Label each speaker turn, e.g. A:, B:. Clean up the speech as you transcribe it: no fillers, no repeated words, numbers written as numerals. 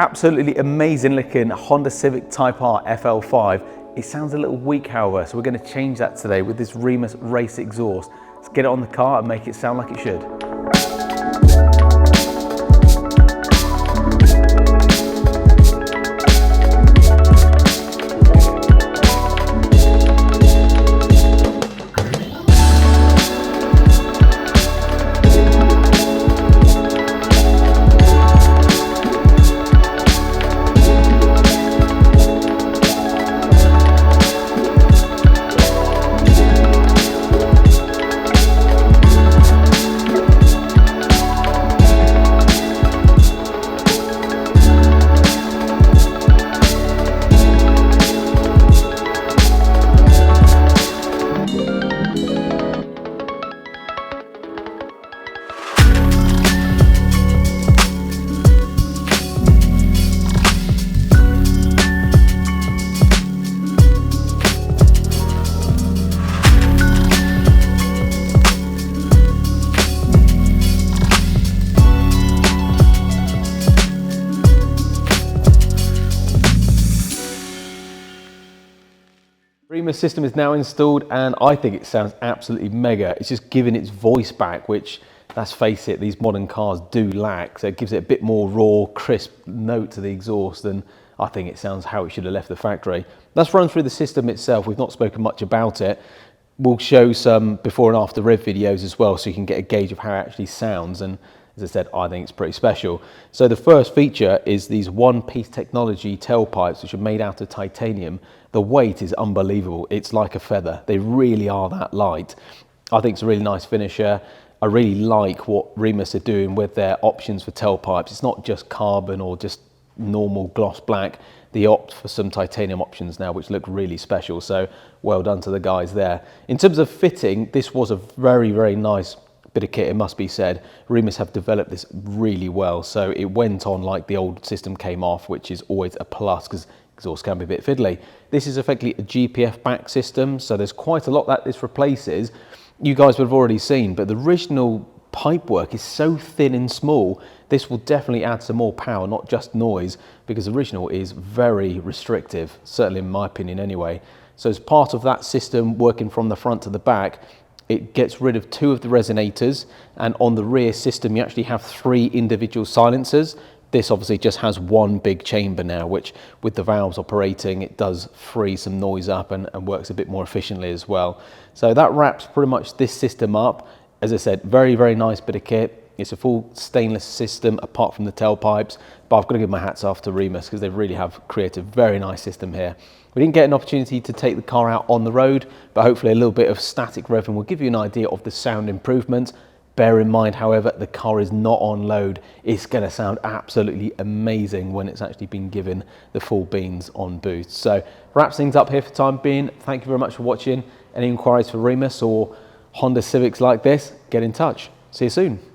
A: absolutely amazing looking Honda Civic Type R FL5. It sounds a little weak, however, so we're going to change that today with this REMUS Racing Exhaust. Let's get it on the car and make it sound like it should. REMUS system is now installed and I think it sounds absolutely mega. It's just giving its voice back, which, let's face it, these modern cars do lack. So it gives it a bit more raw, crisp note to the exhaust, and I think it sounds how it should have left the factory. Let's run through the system itself. We've not spoken much about it. We'll show some before and after rev videos as well, so you can get a gauge of how it actually sounds. And as I said, I think it's pretty special. So the first feature is these one-piece technology tailpipes, which are made out of titanium. The weight is unbelievable. It's like a feather. They really are that light. I think it's a really nice finisher. I really like what REMUS are doing with their options for tailpipes. It's not just carbon or just normal gloss black. They opt for some titanium options now, which look really special. So well done to the guys there. In terms of fitting, this was a very, very nice bit of kit, it must be said. REMUS have developed this really well. So it went on like the old system came off, which is always a plus because exhaust can be a bit fiddly. This is effectively a GPF back system, so there's quite a lot that this replaces. You guys would have already seen, but the original pipework is so thin and small, this will definitely add some more power, not just noise, because the original is very restrictive, certainly in my opinion anyway. So as part of that system, working from the front to the back, it gets rid of 2 of the resonators, and on the rear system you actually have 3 individual silencers. This obviously just has one big chamber now, which with the valves operating, it does free some noise up and works a bit more efficiently as well. So that wraps pretty much this system up. As I said, very, very nice bit of kit. It's a full stainless system apart from the tailpipes, but I've got to give my hats off to REMUS because they really have created a very nice system here. We didn't get an opportunity to take the car out on the road, but hopefully a little bit of static revving will give you an idea of the sound improvements. Bear in mind, however, the car is not on load. It's going to sound absolutely amazing when it's actually been given the full beans on boost. So wraps things up here for the time being. Thank you very much for watching. Any inquiries for REMUS or Honda Civics like this, get in touch. See you soon.